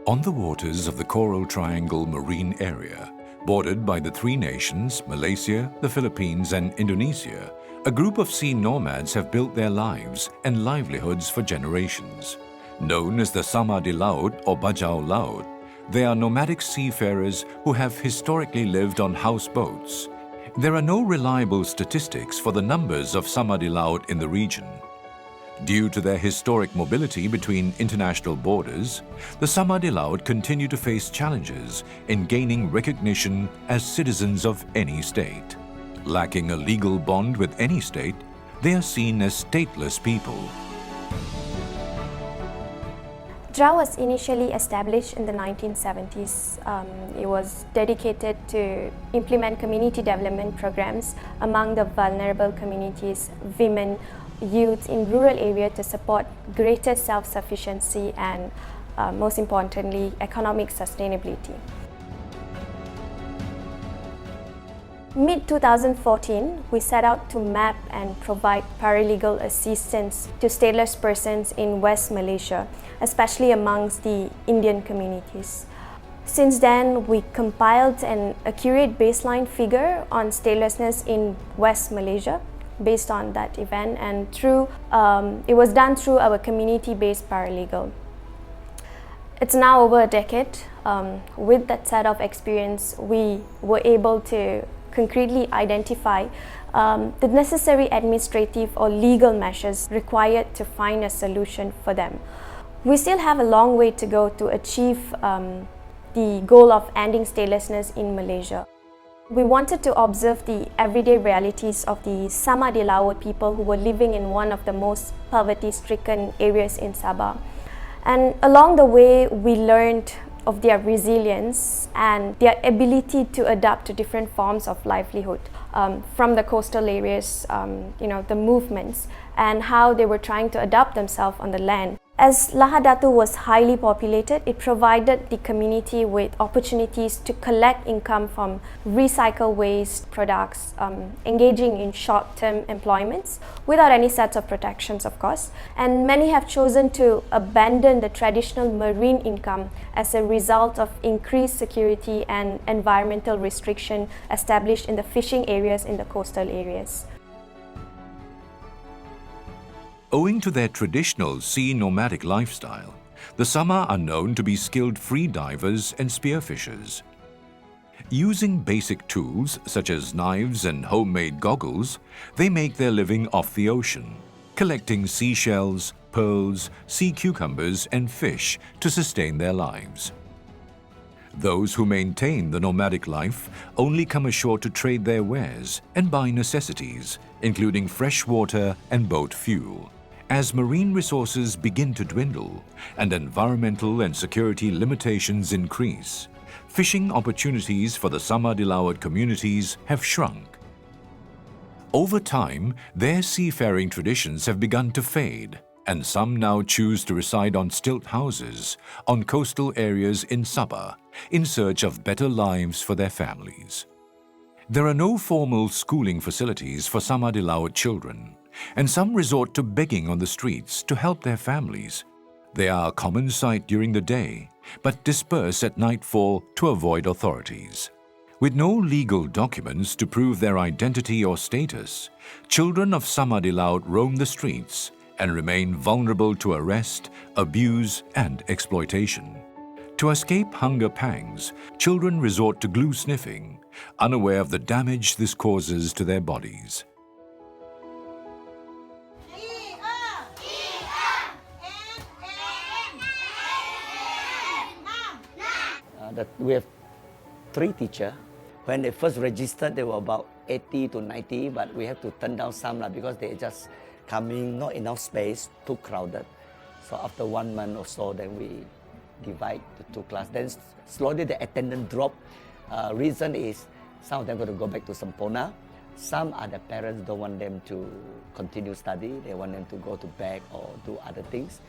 On the waters of the Coral Triangle Marine Area, bordered by the three nations, Malaysia, the Philippines and Indonesia, a group of sea nomads have built their lives and livelihoods for generations. Known as the Sama di Laut or Bajau Laut, they are nomadic seafarers who have historically lived on houseboats. There are no reliable statistics for the numbers of Sama di Laut in the region. Due to their historic mobility between international borders, the Sama di Laut continue to face challenges in gaining recognition as citizens of any state. Lacking a legal bond with any state, they are seen as stateless people. DHRRA was initially established in the 1970s. It was dedicated to implement community development programs among the vulnerable communities, women, youth in rural areas to support greater self-sufficiency and, most importantly, economic sustainability. Mid-2014, we set out to map and provide paralegal assistance to stateless persons in West Malaysia, especially amongst the Indian communities. Since then, we compiled an accurate baseline figure on statelessness in West Malaysia based on that event, and it was done through our community-based paralegal. It's now over a decade. With that set of experience, we were able to concretely identify the necessary administrative or legal measures required to find a solution for them. We still have a long way to go to achieve the goal of ending statelessness in Malaysia. We wanted to observe the everyday realities of the Sama di Laut people who were living in one of the most poverty-stricken areas in Sabah. And along the way, we learned of their resilience and their ability to adapt to different forms of livelihood from the coastal areas, the movements, and how they were trying to adapt themselves on the land. As Lahadatu was highly populated, it provided the community with opportunities to collect income from recycle waste products, engaging in short-term employments without any sets of protections, of course. And many have chosen to abandon the traditional marine income as a result of increased security and environmental restriction established in the fishing areas in the coastal areas. Owing to their traditional sea nomadic lifestyle, the Sama are known to be skilled free divers and spearfishers. Using basic tools such as knives and homemade goggles, they make their living off the ocean, collecting seashells, pearls, sea cucumbers and fish to sustain their lives. Those who maintain the nomadic life only come ashore to trade their wares and buy necessities, including fresh water and boat fuel. As marine resources begin to dwindle and environmental and security limitations increase, fishing opportunities for the Sama di Laut communities have shrunk. Over time, their seafaring traditions have begun to fade, and some now choose to reside on stilt houses on coastal areas in Sabah in search of better lives for their families. There are no formal schooling facilities for Sama di Laut children, and some resort to begging on the streets to help their families. They are a common sight during the day, but disperse at nightfall to avoid authorities. With no legal documents to prove their identity or status, children of Sama di Laut roam the streets and remain vulnerable to arrest, abuse, and exploitation. To escape hunger pangs, children resort to glue sniffing, unaware of the damage this causes to their bodies. We have 3 teachers. When they first registered, they were about 80 to 90, but we have to turn down some because they just coming, not enough space, too crowded. So after 1 month or so, then we divide the 2 classes. Then slowly the attendance drop. Reason is some of them going to go back to Sampona. Some other parents don't want them to continue study. They want them to go to back or do other things.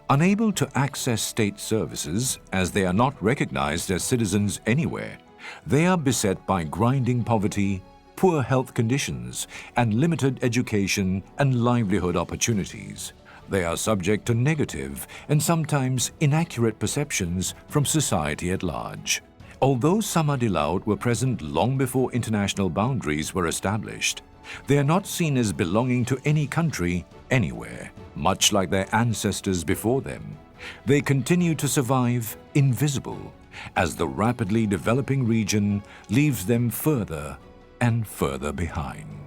Unable to access state services as they are not recognized as citizens anywhere, they are beset by grinding poverty, poor health conditions, and limited education and livelihood opportunities. They are subject to negative and sometimes inaccurate perceptions from society at large. Although Sama di Laut were present long before international boundaries were established, they are not seen as belonging to any country, anywhere, much like their ancestors before them. They continue to survive invisible as the rapidly developing region leaves them further and further behind.